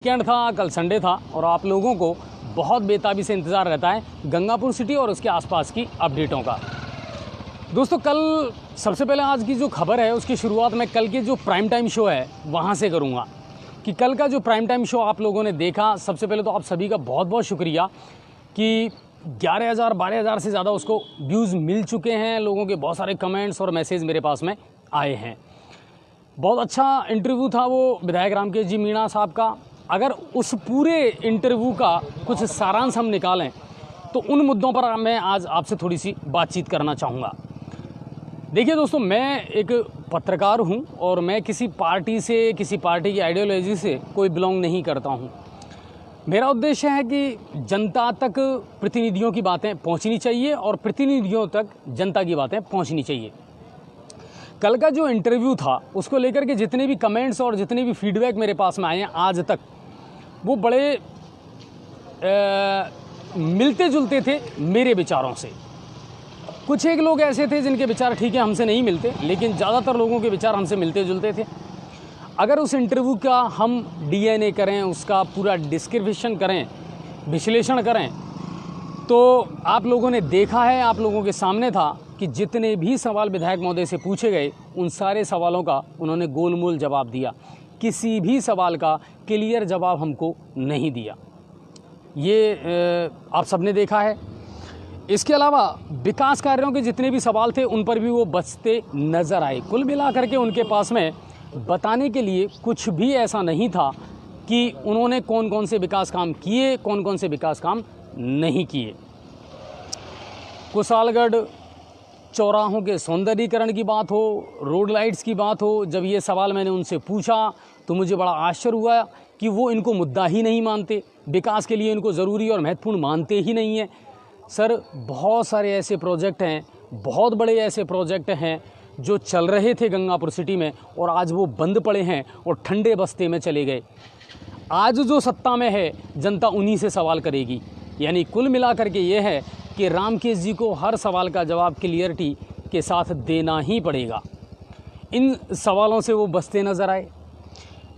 Weekend था, कल Sunday था और आप लोगों को बहुत बेताबी से इंतज़ार रहता है गंगापुर सिटी और उसके आसपास की अपडेटों का। दोस्तों, कल सबसे पहले आज की जो खबर है उसकी शुरुआत मैं कल के जो प्राइम टाइम शो है वहाँ से करूँगा कि कल का जो प्राइम टाइम शो आप लोगों ने देखा। सबसे पहले तो आप सभी का बहुत बहुत शुक्रिया कि 11,000-12,000 से ज़्यादा उसको व्यूज़ मिल चुके हैं। लोगों के बहुत सारे कमेंट्स और मैसेज मेरे पास में आए हैं। बहुत अच्छा इंटरव्यू था वो विधायक रामकेश जी मीणा साहब का। अगर उस पूरे इंटरव्यू का कुछ सारांश हम निकालें तो उन मुद्दों पर मैं आज आपसे थोड़ी सी बातचीत करना चाहूँगा। देखिए दोस्तों, मैं एक पत्रकार हूँ और मैं किसी पार्टी की आइडियोलॉजी से कोई बिलोंग नहीं करता हूँ। मेरा उद्देश्य है कि जनता तक प्रतिनिधियों की बातें पहुँचनी चाहिए और प्रतिनिधियों तक जनता की बातें पहुँचनी चाहिए। कल का जो इंटरव्यू था उसको लेकर के जितने भी कमेंट्स और जितने भी फीडबैक मेरे पास में आए हैं आज तक, वो बड़े मिलते जुलते थे मेरे विचारों से। कुछ एक लोग ऐसे थे जिनके विचार ठीक है हमसे नहीं मिलते, लेकिन ज़्यादातर लोगों के विचार हमसे मिलते जुलते थे। अगर उस इंटरव्यू का हम डीएनए करें, उसका पूरा डिस्क्रिप्शन करें, विश्लेषण करें, तो आप लोगों ने देखा है, आप लोगों के सामने था कि जितने भी सवाल विधायक महोदय से पूछे गए उन सारे सवालों का उन्होंने गोलमोल जवाब दिया। किसी भी सवाल का क्लियर जवाब हमको नहीं दिया। ये आप सबने देखा है। इसके अलावा विकास कार्यों के जितने भी सवाल थे उन पर भी वो बचते नज़र आए। कुल मिलाकर के उनके पास में बताने के लिए कुछ भी ऐसा नहीं था कि उन्होंने कौन कौन से विकास काम किए, कौन कौन से विकास काम नहीं किए। कुशालगढ़ चौराहों के सौंदर्यीकरण की बात हो, रोड लाइट्स की बात हो, जब ये सवाल मैंने उनसे पूछा तो मुझे बड़ा आश्चर्य हुआ कि वो इनको मुद्दा ही नहीं मानते, विकास के लिए इनको ज़रूरी और महत्वपूर्ण मानते ही नहीं हैं। सर, बहुत सारे ऐसे प्रोजेक्ट हैं, बहुत बड़े ऐसे प्रोजेक्ट हैं जो चल रहे थे गंगापुर सिटी में और आज वो बंद पड़े हैं और ठंडे बस्ते में चले गए। आज जो सत्ता में है जनता उन्हीं से सवाल करेगी। यानी कुल मिलाकर के ये है कि रामकेश जी को हर सवाल का जवाब क्लियरिटी के साथ देना ही पड़ेगा। इन सवालों से वो बचते नज़र आए।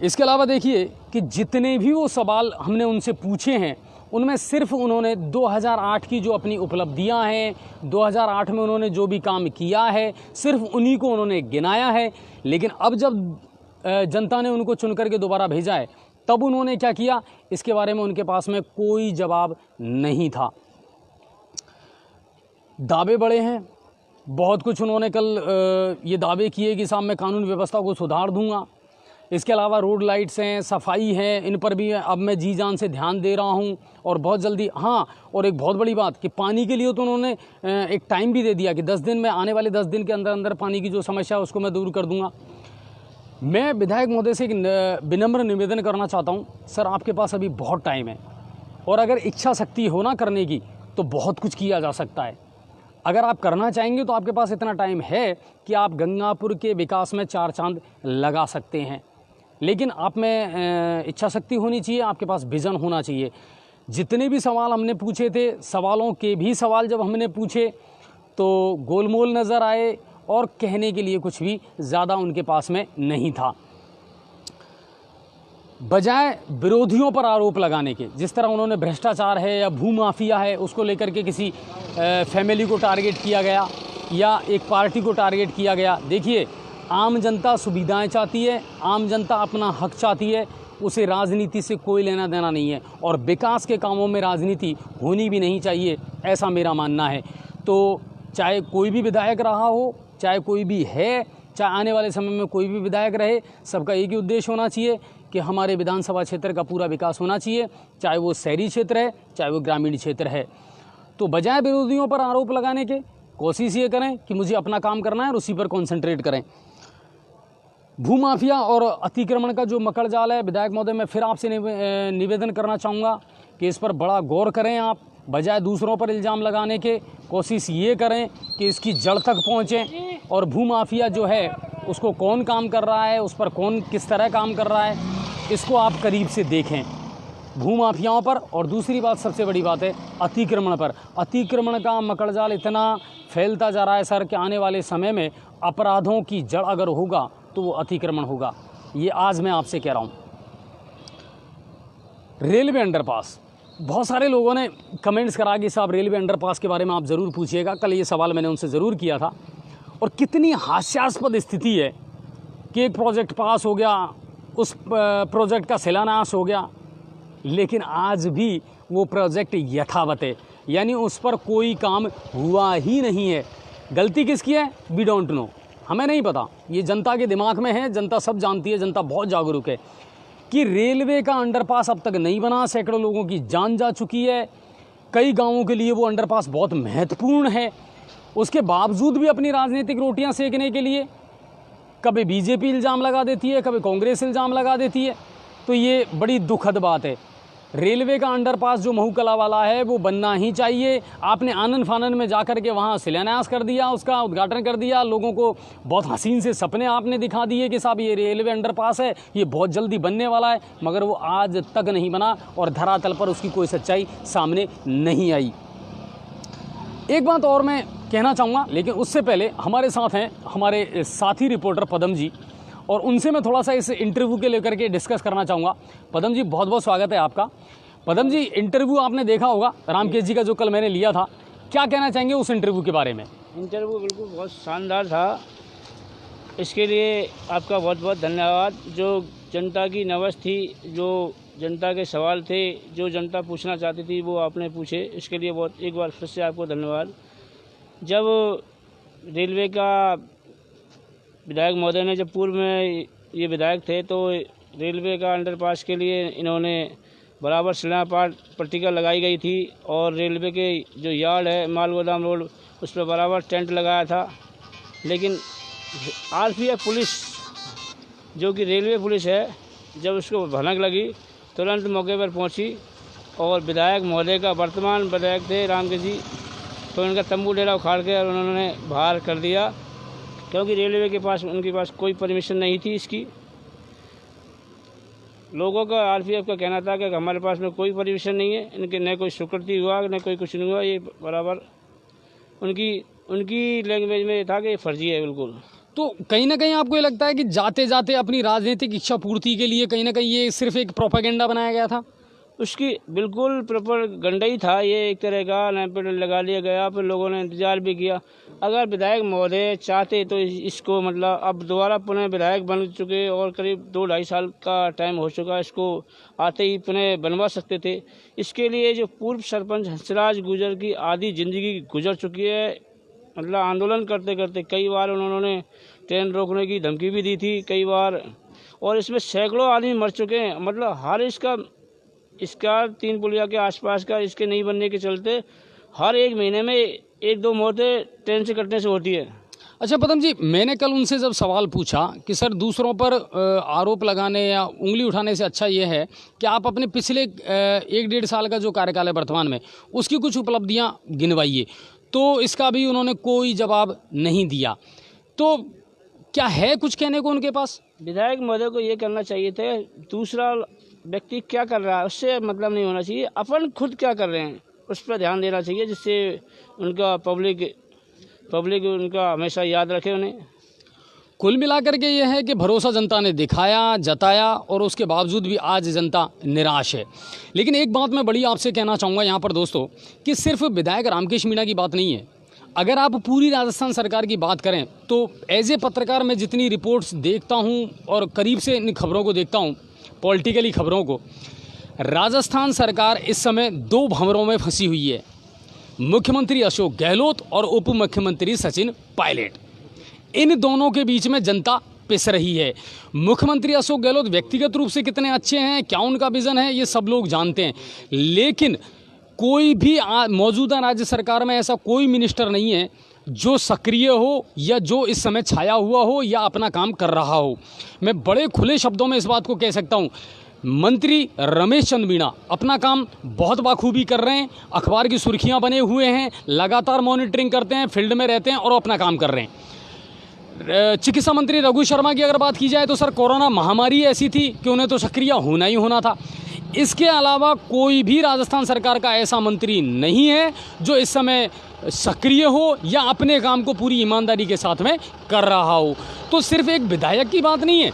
इसके अलावा देखिए कि जितने भी वो सवाल हमने उनसे पूछे हैं उनमें सिर्फ उन्होंने 2008 की जो अपनी उपलब्धियां हैं, 2008 में उन्होंने जो भी काम किया है, सिर्फ उन्हीं को उन्होंने गिनाया है। लेकिन अब जब जनता ने उनको चुन करके दोबारा भेजा है तब उन्होंने क्या किया, इसके बारे में उनके पास में कोई जवाब नहीं था। दावे बड़े हैं, बहुत कुछ उन्होंने कल ये दावे किए कि साहब मैं कानून व्यवस्था को सुधार दूंगा। इसके अलावा रोड लाइट्स हैं, सफाई है, इन पर भी अब मैं जी जान से ध्यान दे रहा हूं और बहुत जल्दी। हाँ, और एक बहुत बड़ी बात कि पानी के लिए तो उन्होंने एक टाइम भी दे दिया कि 10 दिन में, आने वाले 10 दिन के अंदर अंदर पानी की जो समस्या है उसको मैं दूर कर दूंगा। मैं विधायक महोदय से एक विनम्र निवेदन करना चाहता हूँ, सर आपके पास अभी बहुत टाइम है और अगर इच्छा शक्ति हो ना करने की तो बहुत कुछ किया जा सकता है। अगर आप करना चाहेंगे तो आपके पास इतना टाइम है कि आप गंगापुर के विकास में 4 चांद लगा सकते हैं। लेकिन आप में इच्छा शक्ति होनी चाहिए, आपके पास विज़न होना चाहिए। जितने भी सवाल हमने पूछे थे, सवालों के भी सवाल जब हमने पूछे तो गोलमोल नज़र आए और कहने के लिए कुछ भी ज़्यादा उनके पास में नहीं था। बजाय विरोधियों पर आरोप लगाने के, जिस तरह उन्होंने भ्रष्टाचार है या भूमाफिया है उसको लेकर के किसी फैमिली को टारगेट किया गया या एक पार्टी को टारगेट किया गया। देखिए, आम जनता सुविधाएं चाहती है, आम जनता अपना हक चाहती है, उसे राजनीति से कोई लेना देना नहीं है और विकास के कामों में राजनीति होनी भी नहीं चाहिए, ऐसा मेरा मानना है। तो चाहे कोई भी विधायक रहा हो, चाहे कोई भी है, चाहे आने वाले समय में कोई भी विधायक रहे, सबका एक ही उद्देश्य होना चाहिए कि हमारे विधानसभा क्षेत्र का पूरा विकास होना चाहिए, चाहे वो शहरी क्षेत्र है, चाहे वो ग्रामीण क्षेत्र है। तो बजाय विरोधियों पर आरोप लगाने के, कोशिश ये करें कि मुझे अपना काम करना है और उसी पर कॉन्सेंट्रेट करें। भूमाफिया और अतिक्रमण का जो मकड़ जाल है, विधायक महोदय मैं फिर आपसे निवेदन करना चाहूँगा कि इस पर बड़ा गौर करें। आप बजाय दूसरों पर इल्ज़ाम लगाने के कोशिश ये करें कि इसकी जड़ तक पहुँचें और भूमाफिया जो है उसको कौन काम कर रहा है, उस पर कौन किस तरह काम कर रहा है, इसको आप करीब से देखें, भूमाफियाओं पर। और दूसरी बात, सबसे बड़ी बात है अतिक्रमण पर। अतिक्रमण का मकड़जाल इतना फैलता जा रहा है सर कि आने वाले समय में अपराधों की जड़ अगर होगा तो वो अतिक्रमण होगा। ये आज मैं आपसे कह रहा हूँ। रेलवे अंडरपास, बहुत सारे लोगों ने कमेंट्स करा कि साहब रेलवे अंडरपास के बारे में आप ज़रूर पूछिएगा। कल ये सवाल मैंने उनसे ज़रूर किया था। और कितनी हास्यास्पद स्थिति है कि एक प्रोजेक्ट पास हो गया, उस प्रोजेक्ट का शिलान्यास हो गया, लेकिन आज भी वो प्रोजेक्ट यथावत है, यानी उस पर कोई काम हुआ ही नहीं है। गलती किसकी है? वी डोंट नो, हमें नहीं पता। ये जनता के दिमाग में है, जनता सब जानती है, जनता बहुत जागरूक है कि रेलवे का अंडरपास अब तक नहीं बना। सैकड़ों लोगों की जान जा चुकी है। कई गांवों के लिए वो अंडरपास बहुत महत्वपूर्ण है। उसके बावजूद भी अपनी राजनीतिक रोटियां सेकने के लिए कभी बीजेपी इल्ज़ाम लगा देती है, कभी कांग्रेस इल्ज़ाम लगा देती है। तो ये बड़ी दुखद बात है। रेलवे का अंडरपास जो महूकला वाला है वो बनना ही चाहिए। आपने आनन फानन में जाकर के वहाँ शिलान्यास कर दिया, उसका उद्घाटन कर दिया, लोगों को बहुत हसीन से सपने आपने दिखा दिए कि साहब ये रेलवे अंडरपास है, ये बहुत जल्दी बनने वाला है, मगर वो आज तक नहीं बना और धरातल पर उसकी कोई सच्चाई सामने नहीं आई। एक बात और मैं कहना चाहूँगा, लेकिन उससे पहले हमारे साथ हैं हमारे साथी रिपोर्टर पदम जी, और उनसे मैं थोड़ा सा इस इंटरव्यू के लेकर के डिस्कस करना चाहूँगा। पदम जी, बहुत बहुत स्वागत है आपका। पदम जी, इंटरव्यू आपने देखा होगा रामकेश जी का जो कल मैंने लिया था, क्या कहना चाहेंगे उस इंटरव्यू के बारे में? इंटरव्यू बिल्कुल बहुत शानदार था, इसके लिए आपका बहुत बहुत धन्यवाद। जो जनता की नब्ज़ थी, जो जनता के सवाल थे, जो जनता पूछना चाहती थी, वो आपने पूछे, इसके लिए बहुत एक बार फिर से आपको धन्यवाद। जब रेलवे का विधायक महोदय ने, जब पूर्व में ये विधायक थे, तो रेलवे का अंडरपास के लिए इन्होंने बराबर शिलान्यास पट्टिका लगाई गई थी, और रेलवे के जो यार्ड है माल गोदाम रोड, उस पर बराबर टेंट लगाया था। लेकिन आरपीएफ पुलिस, जो कि रेलवे पुलिस है, जब उसको भनक लगी तुरंत मौके पर पहुंची, और विधायक महोदय का, वर्तमान विधायक थे रामकेश जी, तो उनका तंबू डेरा उखाड़ के और उन्होंने बाहर कर दिया, क्योंकि रेलवे के पास, उनके पास कोई परमिशन नहीं थी इसकी। लोगों का, आरपीएफ का कहना था कि हमारे पास में कोई परमिशन नहीं है, इनके न कोई स्वीकृति हुआ, न कोई कुछ नहीं हुआ। ये बराबर उनकी लैंग्वेज में था कि ये फर्जी है बिल्कुल। तो कहीं ना कहीं आपको ये लगता है कि जाते जाते अपनी राजनीतिक इच्छा पूर्ति के लिए कहीं ना कहीं ये सिर्फ एक प्रोपेगेंडा बनाया गया था? उसकी बिल्कुल प्रोपेगेंडा ही था ये, एक तरह का नैपेड लगा लिया गया, फिर लोगों ने इंतजार भी किया। अगर विधायक महोदय चाहते तो इसको, मतलब अब दोबारा पुनः विधायक बन चुके और करीब 2-2.5 साल का टाइम हो चुका, इसको आते ही पुनः बनवा सकते थे। इसके लिए जो पूर्व सरपंच हंसराज गुर्जर की आधी ज़िंदगी गुजर चुकी है, मतलब आंदोलन करते करते कई बार उन्होंने ट्रेन रोकने की धमकी भी दी थी कई बार, और इसमें सैकड़ों आदमी मर चुके हैं। मतलब हर इसका 3 पुलिया के आसपास का, इसके नहीं बनने के चलते हर एक महीने में 1-2 मौतें ट्रेन से कटने से होती है। अच्छा पदम जी, मैंने कल उनसे जब सवाल पूछा कि सर दूसरों पर आरोप लगाने या उंगली उठाने से अच्छा ये है कि आप अपने पिछले 1-1.5 साल का जो कार्यकाल है वर्तमान में, उसकी कुछ उपलब्धियां गिनवाइए, तो इसका भी उन्होंने कोई जवाब नहीं दिया। तो क्या है कुछ कहने को उनके पास? विधायक महोदय को ये करना चाहिए था, दूसरा व्यक्ति क्या कर रहा है उससे मतलब नहीं होना चाहिए, अपन खुद क्या कर रहे हैं उस पर ध्यान देना चाहिए, जिससे उनका पब्लिक उनका हमेशा याद रखे उन्हें। कुल मिलाकर के ये है कि भरोसा जनता ने दिखाया, जताया, और उसके बावजूद भी आज जनता निराश है। लेकिन एक बात मैं बड़ी आपसे कहना चाहूँगा यहाँ पर दोस्तों, कि सिर्फ विधायक रामकेश मीणा की बात नहीं है। अगर आप पूरी राजस्थान सरकार की बात करें तो एज ए पत्रकार मैं जितनी रिपोर्ट्स देखता हूँ और करीब से इन खबरों को देखता हूँ, पॉलिटिकली खबरों को, राजस्थान सरकार इस समय 2 भंवरों में फंसी हुई है। मुख्यमंत्री अशोक गहलोत और उप मुख्यमंत्री सचिन पायलट, इन दोनों के बीच में जनता पिस रही है। मुख्यमंत्री अशोक गहलोत व्यक्तिगत रूप से कितने अच्छे हैं, क्या उनका विजन है, ये सब लोग जानते हैं, लेकिन कोई भी मौजूदा राज्य सरकार में ऐसा कोई मिनिस्टर नहीं है जो सक्रिय हो या जो इस समय छाया हुआ हो या अपना काम कर रहा हो। मैं बड़े खुले शब्दों में इस बात को कह सकता हूँ, मंत्री रमेश चंद मीणा अपना काम बहुत बाखूबी कर रहे हैं, अखबार की सुर्खियां बने हुए हैं, लगातार मॉनिटरिंग करते हैं, फील्ड में रहते हैं और अपना काम कर रहे हैं। चिकित्सा मंत्री रघु शर्मा की अगर बात की जाए तो सर कोरोना महामारी ऐसी थी कि उन्हें तो सक्रिय होना ही होना था। इसके अलावा कोई भी राजस्थान सरकार का ऐसा मंत्री नहीं है जो इस समय सक्रिय हो या अपने काम को पूरी ईमानदारी के साथ में कर रहा हो। तो सिर्फ एक विधायक की बात नहीं है,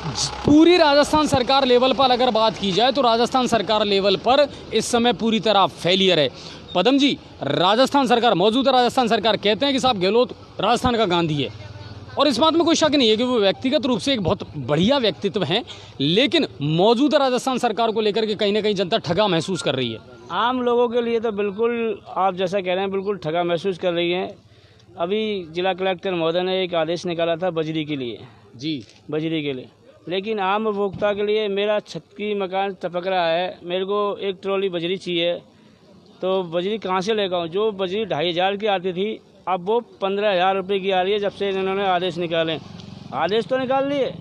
पूरी राजस्थान सरकार लेवल पर अगर बात की जाए तो राजस्थान सरकार लेवल पर इस समय पूरी तरह फेलियर है। पदम जी, राजस्थान सरकार, मौजूदा राजस्थान सरकार कहते हैं कि साहब गहलोत राजस्थान का गांधी है, और इस बात में कोई शक नहीं है कि वो व्यक्तिगत रूप से एक बहुत बढ़िया व्यक्तित्व हैं, लेकिन मौजूदा राजस्थान सरकार को लेकर के कहीं ना कहीं जनता ठगा महसूस कर रही है। आम लोगों के लिए तो बिल्कुल आप जैसा कह रहे हैं, बिल्कुल ठगा महसूस कर रही हैं। अभी जिला कलेक्टर महोदय ने एक आदेश निकाला था बजरी के लिए, जी, बजरी के लिए, लेकिन आम उपभोक्ता के लिए मेरा छत की मकान टपक रहा है, मेरे को एक ट्रॉली बजरी चाहिए, तो बजरी कहाँ से लेकर आऊँ? जो बजरी 2500 की आती थी अब वो 15,000 रुपये की आ रही है जब से इन्होंने आदेश निकाले। आदेश तो निकाल लिए,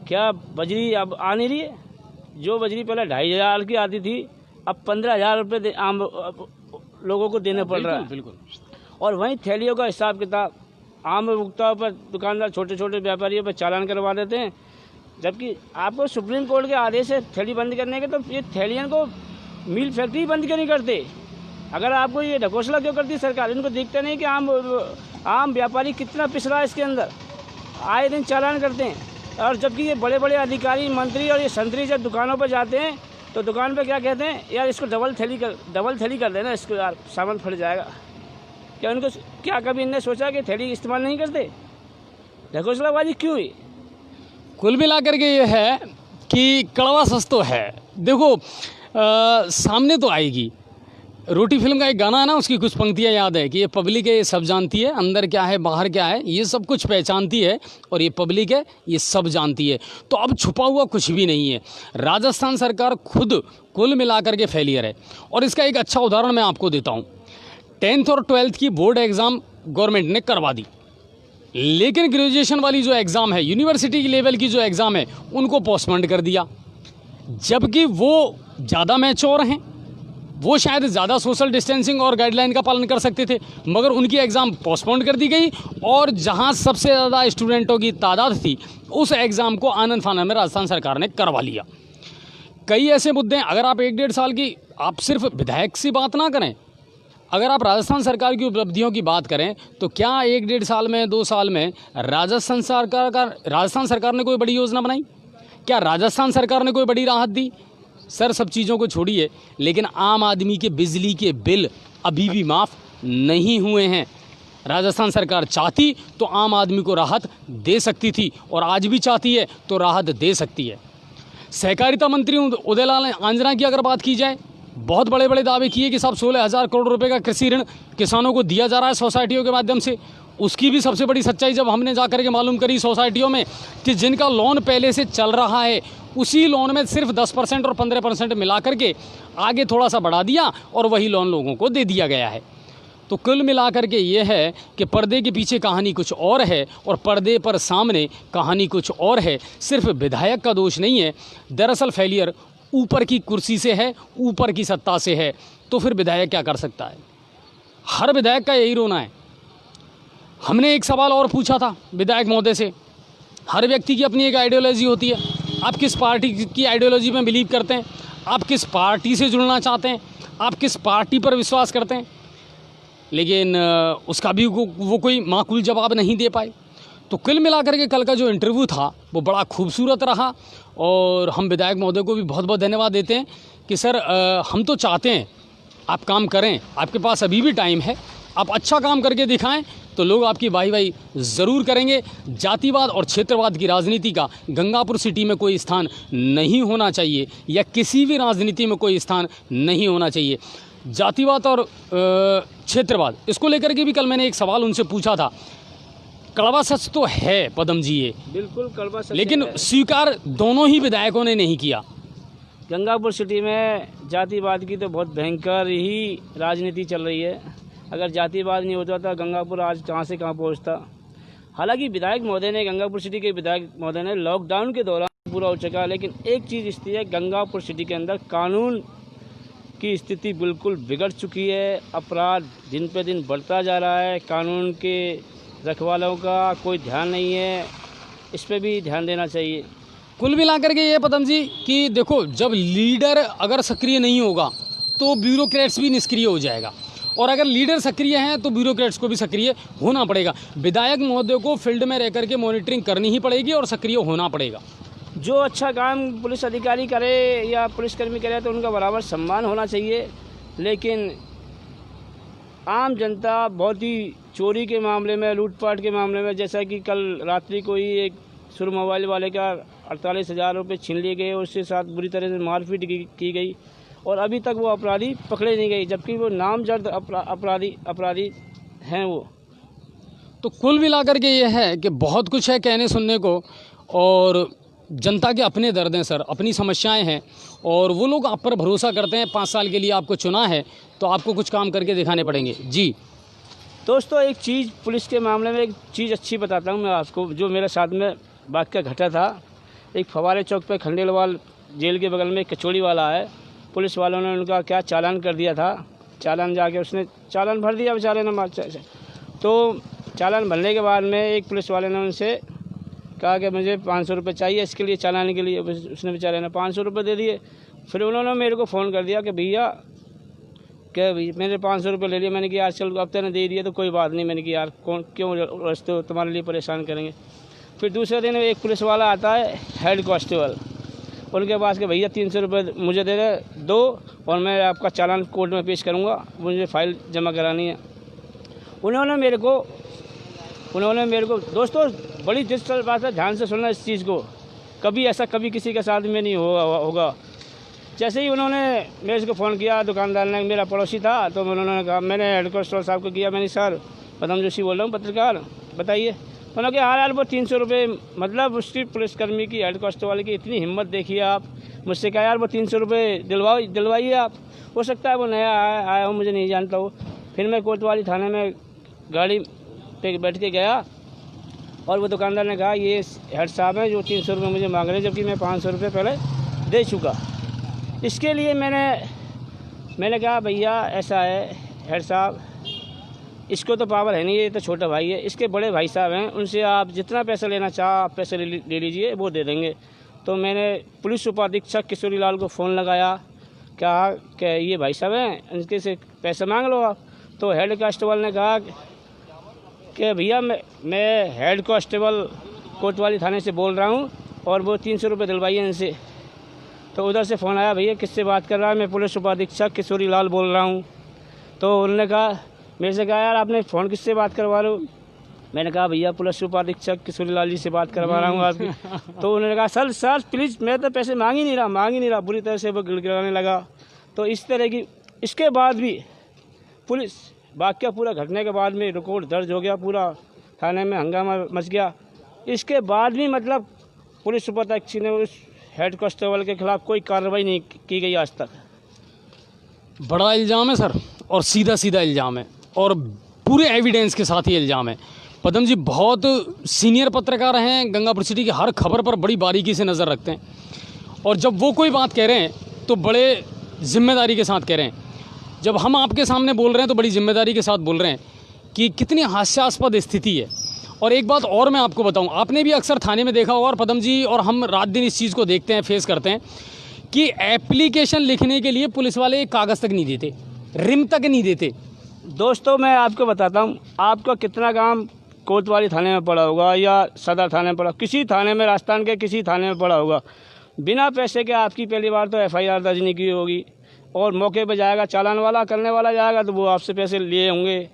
क्या बजरी अब आ नहीं रही है? जो बजरी पहले 2500 की आती थी अब 15,000 रुपये आम लोगों को देने पड़ रहा है। बिल्कुल। और वहीं थैलियों का हिसाब किताब आम उपभोक्ताओं पर, दुकानदार, छोटे छोटे व्यापारियों पर चालान करवा देते हैं, जबकि आपको सुप्रीम कोर्ट के आदेश है थैली बंद करने के, तो ये थैलियों को मिल फैक्ट्री बंद क्यों नहीं करते? अगर आपको ये ढकोसला क्यों करती सरकार? इनको दिखता नहीं कि आम व्यापारी कितना पिस रहा है इसके अंदर, आए दिन चालान करते हैं। और जबकि ये बड़े बड़े अधिकारी, मंत्री और ये संतरी जब दुकानों पर जाते हैं तो दुकान पे क्या कहते हैं, यार इसको डबल थैली कर देना, इसको यार सामान फट जाएगा। क्या उनको, क्या कभी इनने सोचा कि थैली इस्तेमाल नहीं करते? ढकोसलाबाजी क्यों हुई? कुल मिलाकर के ये है कि कड़वा सच तो है। देखो सामने तो आएगी। रोटी फिल्म का एक गाना है ना, उसकी कुछ पंक्तियाँ याद है कि ये पब्लिक है, ये सब जानती है, अंदर क्या है बाहर क्या है ये सब कुछ पहचानती है, और ये पब्लिक है, ये सब जानती है। तो अब छुपा हुआ कुछ भी नहीं है। राजस्थान सरकार खुद कुल मिलाकर के फेलियर है, और इसका एक अच्छा उदाहरण मैं आपको देता हूँ। 10th और 12th की बोर्ड एग्ज़ाम गवर्नमेंट ने करवा दी, लेकिन ग्रेजुएशन वाली जो एग्ज़ाम है, यूनिवर्सिटी की लेवल की जो एग्ज़ाम है, उनको पोस्टपोन कर दिया। जबकि वो ज़्यादा मैच्योर हैं, वो शायद ज़्यादा सोशल डिस्टेंसिंग और गाइडलाइन का पालन कर सकते थे, मगर उनकी एग्ज़ाम पोस्टपोन कर दी गई, और जहां सबसे ज़्यादा स्टूडेंटों की तादाद थी उस एग्ज़ाम को आनन फानन में राजस्थान सरकार ने करवा लिया। कई ऐसे मुद्दे हैं, अगर आप 1-1.5 साल की, आप सिर्फ विधायक से बात ना करें, अगर आप राजस्थान सरकार की उपलब्धियों की बात करें तो क्या 1-1.5 साल में, 2 साल में राजस्थान सरकार ने कोई बड़ी योजना बनाई? क्या राजस्थान सरकार ने कोई बड़ी राहत दी? सर, सब चीज़ों को छोड़िए, लेकिन आम आदमी के बिजली के बिल अभी भी माफ़ नहीं हुए हैं। राजस्थान सरकार चाहती तो आम आदमी को राहत दे सकती थी, और आज भी चाहती है तो राहत दे सकती है। सहकारिता मंत्री उदयलाल आंजना की अगर बात की जाए, बहुत बड़े बड़े दावे किए कि साहब 16,000 करोड़ रुपए का कृषि ऋण किसानों को दिया जा रहा है सोसाइटियों के माध्यम से। उसकी भी सबसे बड़ी सच्चाई जब हमने जाकर के मालूम करी सोसाइटियों में कि जिनका लोन पहले से चल रहा है, उसी लोन में सिर्फ 10% और 15% मिला करके आगे थोड़ा सा बढ़ा दिया, और वही लोन लोगों को दे दिया गया है। तो कुल मिलाकर के ये है कि पर्दे के पीछे कहानी कुछ और है, और पर्दे पर सामने कहानी कुछ और है। सिर्फ विधायक का दोष नहीं है, दरअसल फेलियर ऊपर की कुर्सी से है, ऊपर की सत्ता से है। तो फिर विधायक क्या कर सकता है? हर विधायक का यही रोना है। हमने एक सवाल और पूछा था विधायक महोदय से, हर व्यक्ति की अपनी एक आइडियोलॉजी होती है, आप किस पार्टी की आइडियोलॉजी में बिलीव करते हैं, आप किस पार्टी से जुड़ना चाहते हैं, आप किस पार्टी पर विश्वास करते हैं, लेकिन उसका भी वो कोई माकूल जवाब नहीं दे पाए। तो कुल मिलाकर के कल का जो इंटरव्यू था वो बड़ा खूबसूरत रहा, और हम विधायक महोदय को भी बहुत बहुत धन्यवाद देते हैं कि सर हम तो चाहते हैं आप काम करें, आपके पास अभी भी टाइम है, आप अच्छा काम करके दिखाएं तो लोग आपकी वाही ज़रूर करेंगे। जातिवाद और क्षेत्रवाद की राजनीति का गंगापुर सिटी में कोई स्थान नहीं होना चाहिए, या किसी भी राजनीति में कोई स्थान नहीं होना चाहिए। जातिवाद और क्षेत्रवाद, इसको लेकर के भी कल मैंने एक सवाल उनसे पूछा था। कड़वा सच तो है पदम जी, ये बिल्कुल कड़वा सच, लेकिन स्वीकार दोनों ही विधायकों ने नहीं किया। गंगापुर सिटी में जातिवाद की तो बहुत भयंकर ही राजनीति चल रही है। अगर जातिवाद नहीं होता था गंगापुर आज कहाँ से कहाँ पहुँचता। हालांकि विधायक महोदय ने, गंगापुर सिटी के विधायक महोदय ने लॉकडाउन के दौरान पूरा हो चुका, लेकिन एक चीज़ स्थिति है, गंगापुर सिटी के अंदर कानून की स्थिति बिल्कुल बिगड़ चुकी है। अपराध दिन पे दिन बढ़ता जा रहा है, कानून के रखवालों का कोई ध्यान नहीं है, इस पर भी ध्यान देना चाहिए। कुल मिलाकर के ये पदम जी कि देखो, जब लीडर अगर सक्रिय नहीं होगा तो ब्यूरोक्रेट्स भी निष्क्रिय हो जाएगा, और अगर लीडर सक्रिय हैं तो ब्यूरोक्रेट्स को भी सक्रिय होना पड़ेगा। विधायक महोदय को फील्ड में रह करके मॉनिटरिंग करनी ही पड़ेगी और सक्रिय होना पड़ेगा। जो अच्छा काम पुलिस अधिकारी करे या पुलिसकर्मी करे तो उनका बराबर सम्मान होना चाहिए, लेकिन आम जनता बहुत ही चोरी के मामले में, लूटपाट के मामले में, जैसा कि कल रात्रि को ही एक सुर मोबाइल वाले का 48,000 रुपये छीन लिए गए, उसके साथ बुरी तरह से मारपीट की गई और अभी तक वो अपराधी पकड़े नहीं गए, जबकि वो नामजद अपराधी हैं वो। तो कुल मिलाकर के ये है कि बहुत कुछ है कहने सुनने को, और जनता के अपने दर्द हैं सर, अपनी समस्याएं हैं, और वो लोग आप पर भरोसा करते हैं। 5 साल के लिए आपको चुना है तो आपको कुछ काम करके दिखाने पड़ेंगे। जी दोस्तों, एक चीज़ पुलिस के मामले में एक चीज़ अच्छी बताता हूँ मैं आपको, जो मेरे साथ में वाक़या घटा था। एक फवारे चौक पे खंडेलवाल जेल के बगल में एक कचौड़ी वाला है, पुलिस वालों ने उनका क्या चालान कर दिया था। चालान जाके उसने चालान भर दिया बेचारे ने। तो चालान भरने के बाद में एक पुलिस वाले ने उनसे कहा कि मुझे 500 रुपये चाहिए इसके लिए, चालान के लिए। उसने बेचारे ने 500 रुपये दे दिए। फिर उन्होंने मेरे को फ़ोन कर दिया कि भैया मैंने 500 रुपये ले लिए। मैंने कहा यार चल, अब तेने दे दिया तो कोई बात नहीं। मैंने कहा यार क्यों रस्ते हो, तुम्हारे लिए परेशान करेंगे। फिर दूसरे दिन एक पुलिस वाला आता है, हेड कांस्टेबल, उनके पास के भैया 300 रुपये मुझे दो और मैं आपका चालान कोर्ट में पेश करूँगा, मुझे फ़ाइल जमा करानी है। उन्होंने मेरे को दोस्तों, बड़ी दिलचस्प बात है, ध्यान से सुनना इस चीज़ को, कभी ऐसा कभी किसी के साथ में नहीं होगा। जैसे ही उन्होंने मेरे को फ़ोन किया, दुकानदार ने, मेरा पड़ोसी था, तो उन्होंने कहा, मैंने हेड कांस्टेबल साहब को किया, मैंने सर पदम जोशी बोल रहा हूँ, पत्रकार, बताइए। उन्होंने कहा हाँ यार वो 300 रुपये, मतलब उसकी पुलिसकर्मी की, हेड कांस्टेबल की इतनी हिम्मत देखिए आप। मुझसे कहा यार वो 300 रुपये दिलवाइए आप, हो सकता है वो नया आया हो, मुझे नहीं जानता हो। फिर मैं कोतवाली थाने में गाड़ी पे बैठ के गया और वो दुकानदार ने कहा ये हेड साहब हैं जो 300 रुपये मुझे मांग रहे हैं, जबकि मैं 500 रुपये पहले दे चुका। इसके लिए मैंने कहा भैया ऐसा है हेड साहब, इसको तो पावर है नहीं, ये तो छोटा भाई है, इसके बड़े भाई साहब हैं, उनसे आप जितना पैसा लेना चाह आप पैसे ले लीजिए, वो दे देंगे। तो मैंने पुलिस उपाधीक्षक किशोरी लाल को फ़ोन लगाया, कहा कि ये भाई साहब हैं, इनके से पैसे मांग लो आप। तो हेड कांस्टेबल ने कहा कि भैया मैं हेड कांस्टेबल कोतवाली थाने से बोल रहा हूँ और वो 300 रुपये दिलवाइए इनसे। तो उधर से फ़ोन आया, भैया किससे बात कर रहा है? मैं पुलिस उपाधीक्षक किशोरी लाल बोल रहा हूँ। तो उन्होंने कहा, मेरे से कहा यार आपने फ़ोन किससे बात करवा रहे हो? मैंने कहा भैया पुलिस उपाधीक्षक किशोरी लाल जी से बात करवा रहा हूँ आपकी। तो उन्होंने कहा सर प्लीज़, मैं तो पैसे मांग ही नहीं रहा। बुरी तरह से वो गिड़गिड़ाने लगा। तो इस तरह की, इसके बाद भी पुलिस वाक़या पूरा घटने के बाद में रिकॉर्ड दर्ज हो गया, पूरा थाने में हंगामा मच गया। इसके बाद भी मतलब पुलिस उपाधीक्षक ने उस हेड कांस्टेबल के खिलाफ कोई कार्रवाई नहीं की गई आज तक। बड़ा इल्ज़ाम है सर, और सीधा इल्ज़ाम है, और पूरे एविडेंस के साथ ही इल्ज़ाम है। पदम जी बहुत सीनियर पत्रकार हैं, गंगापुर सिटी की हर खबर पर बड़ी बारीकी से नज़र रखते हैं, और जब वो कोई बात कह रहे हैं तो बड़े जिम्मेदारी के साथ कह रहे हैं। जब हम आपके सामने बोल रहे हैं तो बड़ी जिम्मेदारी के साथ बोल रहे हैं कि कितनी हास्यास्पद स्थिति है। और एक बात और मैं आपको बताऊं, आपने भी अक्सर थाने में देखा होगा, और पदम जी और हम रात दिन इस चीज़ को देखते हैं, फेस करते हैं, कि एप्लीकेशन लिखने के लिए पुलिस वाले एक कागज़ तक नहीं देते, रिम तक नहीं देते। दोस्तों मैं आपको बताता हूँ, आपका कितना काम कोतवाली थाने में पड़ा होगा या सदर थाने में पड़ा, किसी थाने में, राजस्थान के किसी थाने में पड़ा होगा, बिना पैसे के आपकी पहली बार तो FIR दर्ज नहीं की होगी, और मौके पर जाएगा चालान वाला, करने वाला जाएगा तो वो आपसे पैसे लिए होंगे,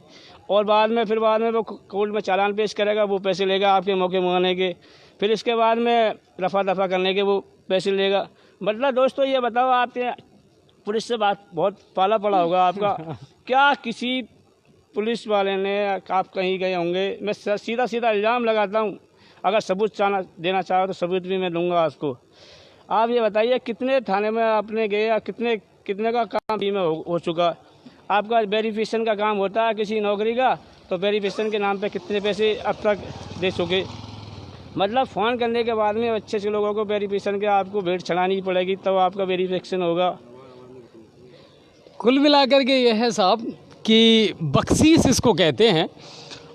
और बाद में वो कोर्ट में चालान पेश करेगा, वो पैसे लेगा आपके मौके मंगाने के, फिर इसके बाद में रफा दफा करने के वो पैसे लेगा। मतलब दोस्तों ये बताओ, आपने पुलिस से बात बहुत पाला पड़ा होगा आपका, क्या किसी पुलिस वाले ने, आप कहीं गए होंगे, मैं सीधा इल्ज़ाम लगाता हूँ, अगर सबूत देना चाहो तो सबूत भी मैं दूंगा आपको। आप ये बताइए कितने थाने में आपने गए, या कितने का काम भी में हो चुका? आपका वेरिफिकेशन का काम होता है किसी नौकरी का, तो वेरिफिकेशन के नाम पे कितने पैसे अब तक दे चुके? मतलब फ़ोन करने के बाद में अच्छे से लोगों को वेरिफिकेशन के आपको भेंट चढ़ानी पड़ेगी, तब आपका वेरिफिकेशन होगा। कुल मिलाकर के ये है साहब कि बख्शीश इसको कहते हैं,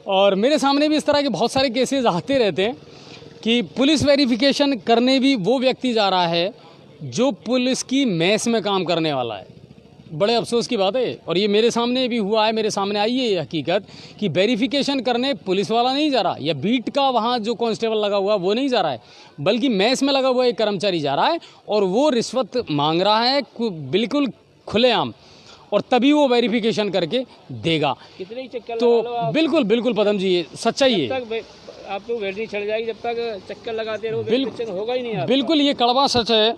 और मेरे सामने भी इस तरह के बहुत सारे केसेस आते रहते हैं कि पुलिस वेरिफिकेशन करने भी वो व्यक्ति जा रहा है जो पुलिस की मैस में काम करने वाला है। बड़े अफसोस की बात है, और ये मेरे सामने भी हुआ है, मेरे सामने आई है ये हकीकत कि वेरिफिकेशन करने पुलिस वाला नहीं जा रहा, या बीट का वहाँ जो कांस्टेबल लगा हुआ वो नहीं जा रहा है, बल्कि मैस में लगा हुआ एक कर्मचारी जा रहा है और वो रिश्वत मांग रहा है बिल्कुल खुलेआम, और तभी वो वेरिफिकेशन करके देगा। कितने ही चक्कर तो लगा लो आप, बिल्कुल बिल्कुल पदम जी, ये सच्चाई है। जब तक आपको वैलिडिटी चढ़ जाएगी, जब तक चक्कर लगाते रहो वेरिफिकेशन होगा ही नहीं आपका। बिल्कुल ये कड़वा सच है।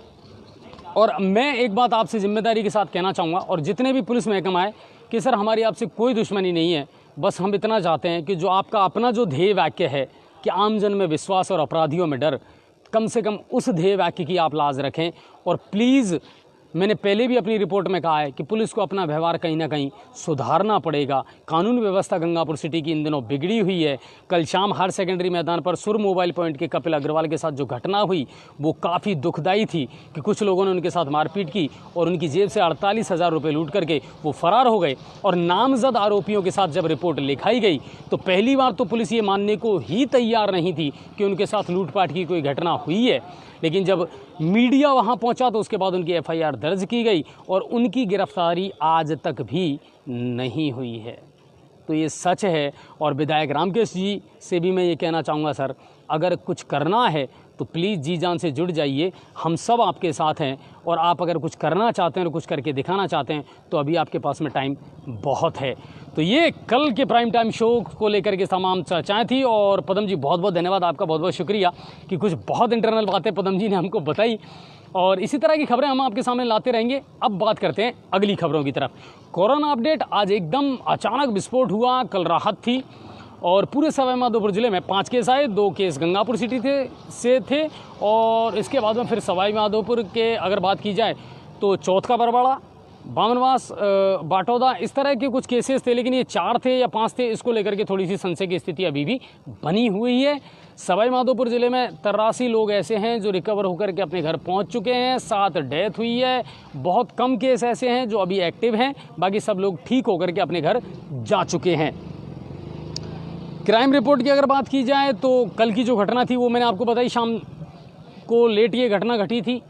और मैं एक बात आपसे जिम्मेदारी के साथ कहना चाहूँगा, और जितने भी पुलिस महकमा है, कि सर हमारी आपसे कोई दुश्मनी नहीं है, बस हम इतना चाहते हैं कि जो आपका अपना जो ध्येय वाक्य है कि आमजन में विश्वास और अपराधियों में डर, कम से कम उस ध्येय वाक्य की आप लाज रखें। और प्लीज़, मैंने पहले भी अपनी रिपोर्ट में कहा है कि पुलिस को अपना व्यवहार कहीं ना कहीं सुधारना पड़ेगा। कानून व्यवस्था गंगापुर सिटी की इन दिनों बिगड़ी हुई है। कल शाम हायर सेकेंडरी मैदान पर सुर मोबाइल पॉइंट के कपिल अग्रवाल के साथ जो घटना हुई वो काफ़ी दुखदाई थी कि कुछ लोगों ने उनके साथ मारपीट की और उनकी जेब से 48,000 रुपये लूट करके वो फरार हो गए। और नामजद आरोपियों के साथ जब रिपोर्ट लिखाई गई तो पहली बार तो पुलिस ये मानने को ही तैयार नहीं थी कि उनके साथ लूटपाट की कोई घटना हुई है, लेकिन जब मीडिया वहां पहुंचा तो उसके बाद उनकी एफआईआर दर्ज की गई और उनकी गिरफ्तारी आज तक भी नहीं हुई है। तो ये सच है। और विधायक रामकेश जी से भी मैं ये कहना चाहूँगा, सर अगर कुछ करना है तो प्लीज़ जी जान से जुड़ जाइए, हम सब आपके साथ हैं। और आप अगर कुछ करना चाहते हैं और कुछ करके दिखाना चाहते हैं तो अभी आपके पास में टाइम बहुत है। तो ये कल के प्राइम टाइम शो को लेकर के तमाम चर्चाएँ थी। और पदम जी बहुत बहुत धन्यवाद, आपका बहुत बहुत शुक्रिया कि कुछ बहुत इंटरनल बातें पदम जी ने हमको बताई, और इसी तरह की खबरें हम आपके सामने लाते रहेंगे। अब बात करते हैं अगली खबरों की तरफ। कोरोना अपडेट, आज एकदम अचानक विस्फोट हुआ, कल राहत थी और पूरे सवाईमाधोपुर ज़िले में 5 केस आए, 2 केस गंगापुर सिटी से थे और इसके बाद में फिर सवाईमाधोपुर के अगर बात की जाए तो चौथ का बरवाड़ा, बामनवास, बाटौदा, इस तरह के कुछ केसेस थे। लेकिन ये 4 थे या 5 थे, इसको लेकर के थोड़ी सी संशय की स्थिति अभी भी बनी हुई है। सवाईमाधोपुर ज़िले में 83 लोग ऐसे हैं जो रिकवर होकर के अपने घर पहुंच चुके हैं, 7 डेथ हुई है। बहुत कम केस ऐसे हैं जो अभी एक्टिव हैं, बाकी सब लोग ठीक होकर के अपने घर जा चुके हैं। क्राइम रिपोर्ट की अगर बात की जाए तो कल की जो घटना थी वो मैंने आपको बताई, शाम को लेट ये घटना घटी थी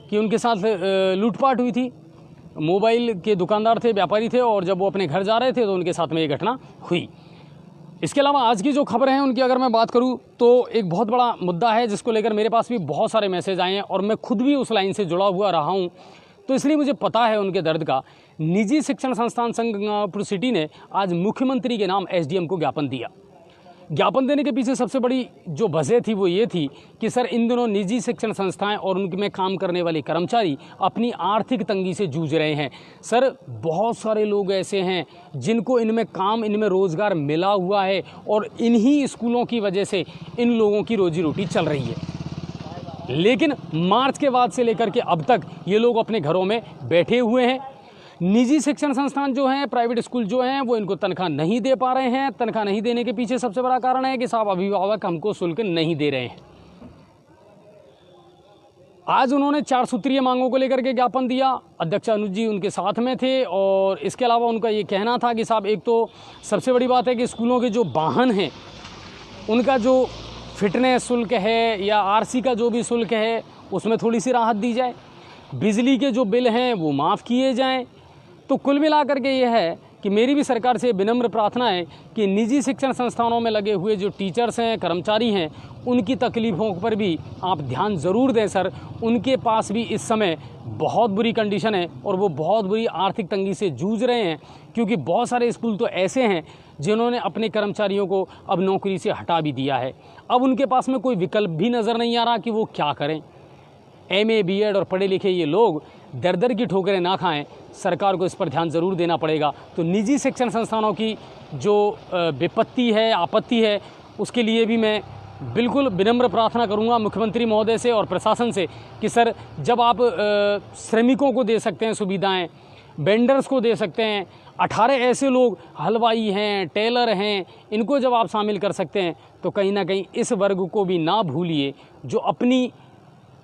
कि उनके साथ लूटपाट हुई थी। मोबाइल के दुकानदार थे, व्यापारी थे, और जब वो अपने घर जा रहे थे तो उनके साथ में ये घटना हुई। इसके अलावा आज की जो खबरें हैं उनकी अगर मैं बात करूं तो एक बहुत बड़ा मुद्दा है जिसको लेकर मेरे पास भी बहुत सारे मैसेज आए हैं और मैं खुद भी उस लाइन से जुड़ा हुआ रहा हूं, तो इसलिए मुझे पता है उनके दर्द का। निजी शिक्षण संस्थान संघ गंगापुर सिटी ने आज मुख्यमंत्री के नाम एसडीएम को ज्ञापन दिया। ज्ञापन देने के पीछे सबसे बड़ी जो वजह थी वो ये थी कि सर इन दिनों निजी शिक्षण संस्थाएं और उनमें काम करने वाले कर्मचारी अपनी आर्थिक तंगी से जूझ रहे हैं। सर बहुत सारे लोग ऐसे हैं जिनको इनमें काम, इनमें रोज़गार मिला हुआ है और इन्हीं स्कूलों की वजह से इन लोगों की रोजी रोटी चल रही है। लेकिन मार्च के बाद से लेकर के अब तक ये लोग अपने घरों में बैठे हुए हैं। निजी शिक्षण संस्थान जो हैं, प्राइवेट स्कूल जो हैं, वो इनको तनख्वाह नहीं दे पा रहे हैं। तनख्वाह नहीं देने के पीछे सबसे बड़ा कारण है कि साहब अभिभावक हमको शुल्क नहीं दे रहे हैं। आज उन्होंने 4 सूत्रीय मांगों को लेकर के ज्ञापन दिया। अध्यक्ष अनुज जी उनके साथ में थे और इसके अलावा उनका ये कहना था कि साहब एक तो सबसे बड़ी बात है कि स्कूलों के जो वाहन हैं उनका जो फिटनेस शुल्क है या आरसी का जो भी शुल्क है उसमें थोड़ी सी राहत दी जाए। बिजली के जो बिल हैं वो माफ़ किए जाएं। तो कुल मिलाकर के ये है कि मेरी भी सरकार से विनम्र प्रार्थना है कि निजी शिक्षण संस्थानों में लगे हुए जो टीचर्स हैं, कर्मचारी हैं, उनकी तकलीफ़ों पर भी आप ध्यान ज़रूर दें सर। उनके पास भी इस समय बहुत बुरी कंडीशन है और वो बहुत बुरी आर्थिक तंगी से जूझ रहे हैं, क्योंकि बहुत सारे स्कूल तो ऐसे हैं जिन्होंने अपने कर्मचारियों को अब नौकरी से हटा भी दिया है। अब उनके पास में कोई विकल्प भी नज़र नहीं आ रहा कि वो क्या करें। MA BEd और पढ़े लिखे ये लोग दर दर की ठोकरें ना खाएं। सरकार को इस पर ध्यान ज़रूर देना पड़ेगा। तो निजी शिक्षण संस्थानों की जो विपत्ति है, आपत्ति है, उसके लिए भी मैं बिल्कुल विनम्र प्रार्थना करूंगा मुख्यमंत्री महोदय से और प्रशासन से कि सर जब आप श्रमिकों को दे सकते हैं सुविधाएं, वेंडर्स को दे सकते हैं, 18 ऐसे लोग हलवाई हैं, टेलर हैं, इनको जब आप शामिल कर सकते हैं तो कहीं ना कहीं इस वर्ग को भी ना भूलिए जो अपनी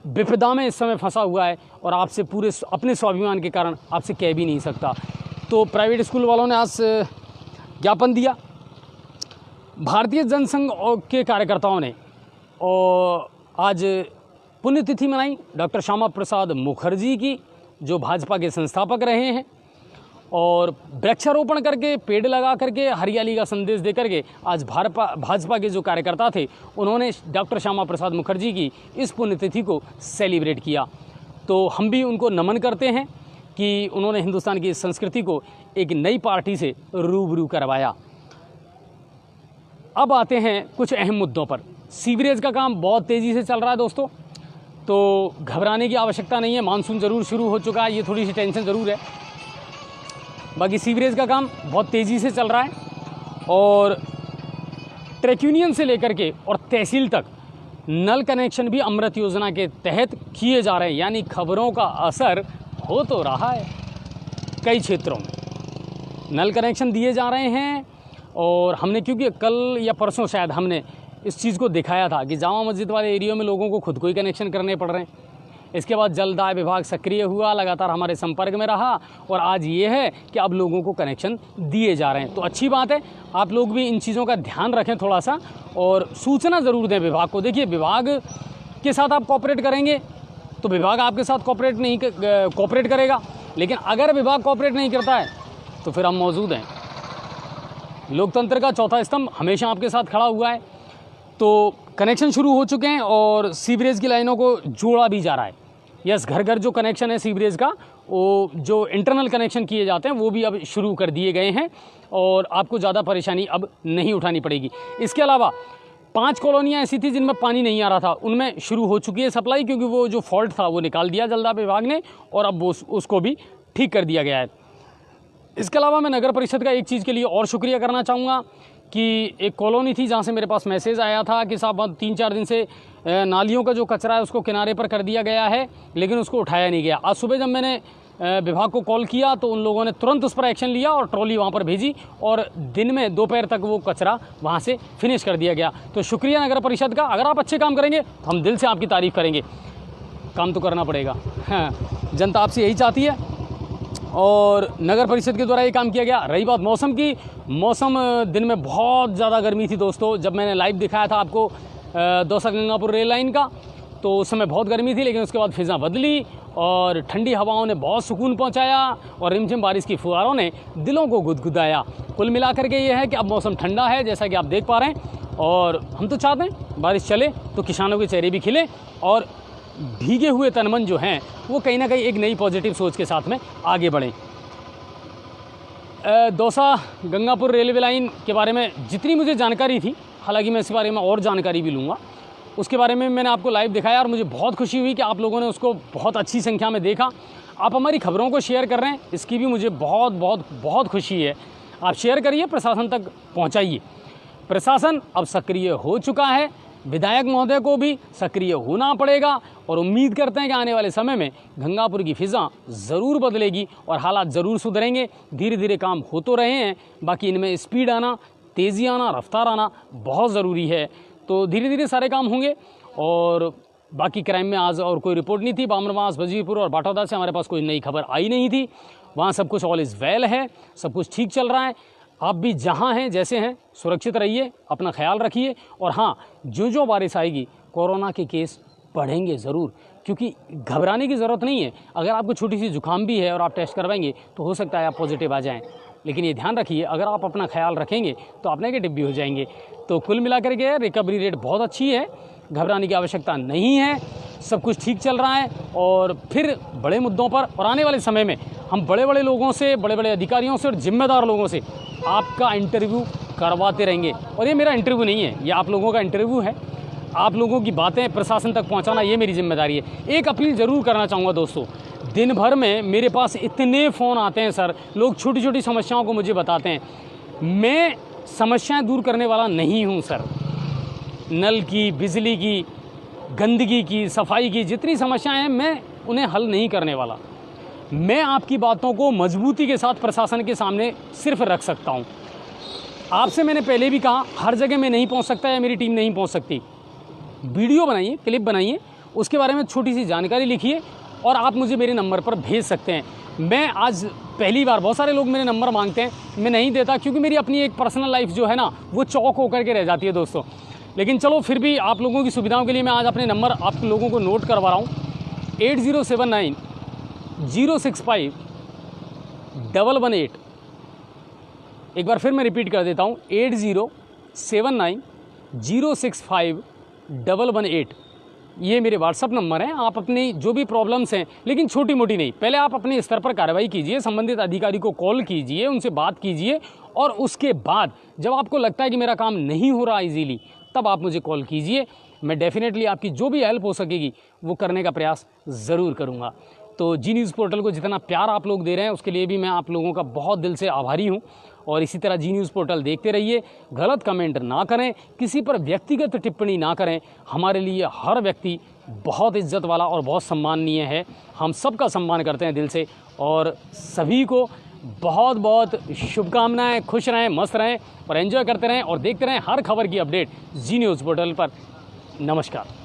विपदा में इस समय फंसा हुआ है और आपसे पूरे अपने स्वाभिमान के कारण आपसे कह भी नहीं सकता। तो प्राइवेट स्कूल वालों ने आज ज्ञापन दिया। भारतीय जनसंघ के कार्यकर्ताओं ने और आज पुण्यतिथि मनाई डॉक्टर श्यामा प्रसाद मुखर्जी की, जो भाजपा के संस्थापक रहे हैं। और वृक्षारोपण करके, पेड़ लगा करके, हरियाली का संदेश दे करके आज भाजपा के जो कार्यकर्ता थे उन्होंने डॉक्टर श्यामा प्रसाद मुखर्जी की इस पुण्यतिथि को सेलिब्रेट किया। तो हम भी उनको नमन करते हैं कि उन्होंने हिंदुस्तान की संस्कृति को एक नई पार्टी से रूबरू करवाया। अब आते हैं कुछ अहम मुद्दों पर। सीवरेज का काम बहुत तेज़ी से चल रहा है दोस्तों, तो घबराने की आवश्यकता नहीं है। मानसून ज़रूर शुरू हो चुका है, ये थोड़ी सी टेंशन ज़रूर है। बाकी सीवरेज का काम बहुत तेज़ी से चल रहा है और ट्रैक यूनियन से लेकर के और तहसील तक नल कनेक्शन भी अमृत योजना के तहत किए जा रहे हैं। यानी खबरों का असर हो तो रहा है। कई क्षेत्रों में नल कनेक्शन दिए जा रहे हैं और हमने, क्योंकि कल या परसों शायद हमने इस चीज़ को दिखाया था कि जामा मस्जिद वाले एरिया में लोगों को खुद को ही कनेक्शन करने पड़ रहे हैं। इसके बाद जलदाय विभाग सक्रिय हुआ, लगातार हमारे संपर्क में रहा और आज ये है कि अब लोगों को कनेक्शन दिए जा रहे हैं। तो अच्छी बात है, आप लोग भी इन चीज़ों का ध्यान रखें थोड़ा सा और सूचना ज़रूर दें विभाग को। देखिए, विभाग के साथ आप कोऑपरेट करेंगे तो विभाग आपके साथ कोऑपरेट करेगा, लेकिन अगर विभाग कोऑपरेट नहीं करता है तो फिर हम मौजूद हैं। लोकतंत्र का चौथा स्तंभ हमेशा आपके साथ खड़ा हुआ है। तो कनेक्शन शुरू हो चुके हैं और सीवरेज की लाइनों को जोड़ा भी जा रहा है। यस, घर घर जो कनेक्शन है सीवरेज का, वो जो इंटरनल कनेक्शन किए जाते हैं वो भी अब शुरू कर दिए गए हैं और आपको ज़्यादा परेशानी अब नहीं उठानी पड़ेगी। इसके अलावा 5 कॉलोनियाँ ऐसी थी जिनमें पानी नहीं आ रहा था, उनमें शुरू हो चुकी है सप्लाई, क्योंकि वो जो फॉल्ट था वो निकाल दिया जलदाय विभाग ने और अब वो उसको भी ठीक कर दिया गया है। इसके अलावा मैं नगर परिषद का एक चीज़ के लिए और शुक्रिया करना चाहूँगा कि एक कॉलोनी थी जहाँ से मेरे पास मैसेज आया था कि साहब 3-4 दिन से नालियों का जो कचरा है उसको किनारे पर कर दिया गया है, लेकिन उसको उठाया नहीं गया। आज सुबह जब मैंने विभाग को कॉल किया तो उन लोगों ने तुरंत उस पर एक्शन लिया और ट्रॉली वहाँ पर भेजी और दिन में दोपहर तक वो कचरा वहाँ से फिनिश कर दिया गया। तो शुक्रिया नगर परिषद का। अगर आप अच्छे काम करेंगे तो हम दिल से आपकी तारीफ़ करेंगे। काम तो करना पड़ेगा, हाँ, जनता आपसे यही चाहती है और नगर परिषद के द्वारा ये काम किया गया। रही बात मौसम की, मौसम दिन में बहुत ज़्यादा गर्मी थी दोस्तों। जब मैंने लाइव दिखाया था आपको दौसा गंगापुर रेल लाइन का, तो उस समय बहुत गर्मी थी, लेकिन उसके बाद फिज़ा बदली और ठंडी हवाओं ने बहुत सुकून पहुंचाया और रिमझिम बारिश की फुहारों ने दिलों को गुदगुदाया। कुल मिलाकर के ये है कि अब मौसम ठंडा है, जैसा कि आप देख पा रहे हैं, और हम तो चाहते हैं बारिश चले तो किसानों के चेहरे भी खिले और भीगे हुए तनमन जो हैं वो कहीं ना कहीं एक नई पॉजिटिव सोच के साथ में आगे बढ़ें। दौसा गंगापुर रेलवे लाइन के बारे में जितनी मुझे जानकारी थी, हालांकि मैं इस बारे में और जानकारी भी लूँगा, उसके बारे में मैंने आपको लाइव दिखाया और मुझे बहुत खुशी हुई कि आप लोगों ने उसको बहुत अच्छी संख्या में देखा। आप हमारी खबरों को शेयर कर रहे हैं, इसकी भी मुझे बहुत बहुत बहुत खुशी है। आप शेयर करिए, प्रशासन तक पहुंचाइए। प्रशासन अब सक्रिय हो चुका है, विधायक महोदय को भी सक्रिय होना पड़ेगा और उम्मीद करते हैं कि आने वाले समय में गंगापुर की फिज़ा ज़रूर बदलेगी और हालात ज़रूर सुधरेंगे। धीरे धीरे काम हो तो रहे हैं, बाकी इनमें स्पीड आना, तेज़ी आना, रफ्तार आना बहुत ज़रूरी है। तो धीरे धीरे सारे काम होंगे। और बाकी क्राइम में आज और कोई रिपोर्ट नहीं थी। बामरवास, वजीरपुर और बाटौदा से हमारे पास कोई नई खबर आई नहीं थी। वहाँ सब कुछ ऑल इज़ वेल है, सब कुछ ठीक चल रहा है। आप भी जहाँ हैं, जैसे हैं, सुरक्षित रहिए, अपना ख्याल रखिए। और हाँ, जो बारिश आएगी कोरोना के केस बढ़ेंगे ज़रूर, क्योंकि घबराने की ज़रूरत नहीं है। अगर आपको छोटी सी जुकाम भी है और आप टेस्ट करवाएंगे तो हो सकता है आप पॉजिटिव आ जाएं, लेकिन ये ध्यान रखिए अगर आप अपना ख्याल रखेंगे तो आप नेगेटिव भी हो जाएंगे। तो कुल मिलाकर के रिकवरी रेट बहुत अच्छी है, घबराने की आवश्यकता नहीं है, सब कुछ ठीक चल रहा है। और फिर बड़े मुद्दों पर और आने वाले समय में हम बड़े बड़े लोगों से, बड़े बड़े अधिकारियों से और जिम्मेदार लोगों से आपका इंटरव्यू करवाते रहेंगे। और ये मेरा इंटरव्यू नहीं है, ये आप लोगों का इंटरव्यू है। आप लोगों की बातें प्रशासन तक पहुंचाना ये मेरी जिम्मेदारी है। एक अपील ज़रूर करना चाहूँगा दोस्तों, दिन भर में मेरे पास इतने फ़ोन आते हैं सर, लोग छोटी छोटी समस्याओं को मुझे बताते हैं। मैं समस्याएं दूर करने वाला नहीं हूं सर। नल की, बिजली की, गंदगी की, सफाई की जितनी समस्याएं हैं मैं उन्हें हल नहीं करने वाला। मैं आपकी बातों को मजबूती के साथ प्रशासन के सामने सिर्फ रख सकता हूं। आपसे मैंने पहले भी कहा, हर जगह मैं नहीं पहुंच सकता या मेरी टीम नहीं पहुंच सकती। वीडियो बनाइए, क्लिप बनाइए, उसके बारे में छोटी सी जानकारी लिखिए और आप मुझे मेरे नंबर पर भेज सकते हैं। मैं आज पहली बार, बहुत सारे लोग मेरे नंबर मांगते हैं, मैं नहीं देता क्योंकि मेरी अपनी एक पर्सनल लाइफ जो है ना वो चौक होकर के रह जाती है दोस्तों। लेकिन चलो फिर भी आप लोगों की सुविधाओं के लिए मैं आज अपने नंबर आप लोगों को नोट करवा रहा हूँ। 8079 065 807918। एक बार फिर मैं रिपीट कर देता हूँ, 8079065118। ये मेरे व्हाट्सअप नंबर हैं। आप अपनी जो भी प्रॉब्लम्स हैं, लेकिन छोटी मोटी नहीं, पहले आप अपने स्तर पर कार्रवाई कीजिए, संबंधित अधिकारी को कॉल कीजिए, उनसे बात कीजिए, और उसके बाद जब आपको लगता है कि मेरा काम नहीं हो रहा इजीली, तब आप मुझे कॉल कीजिए। मैं डेफिनेटली आपकी जो भी हेल्प हो सकेगी वो करने का प्रयास ज़रूर करूँगा। तो जी न्यूज़ पोर्टल को जितना प्यार आप लोग दे रहे हैं उसके लिए भी मैं आप लोगों का बहुत दिल से आभारी हूँ। और इसी तरह जी न्यूज़ पोर्टल देखते रहिए, गलत कमेंट ना करें, किसी पर व्यक्तिगत टिप्पणी ना करें। हमारे लिए हर व्यक्ति बहुत इज्जत वाला और बहुत सम्माननीय है। हम सबका सम्मान करते हैं दिल से, और सभी को बहुत बहुत शुभकामनाएं। खुश रहें, मस्त रहें और एंजॉय करते रहें और देखते रहें हर खबर की अपडेट जी न्यूज़ पोर्टल पर। नमस्कार।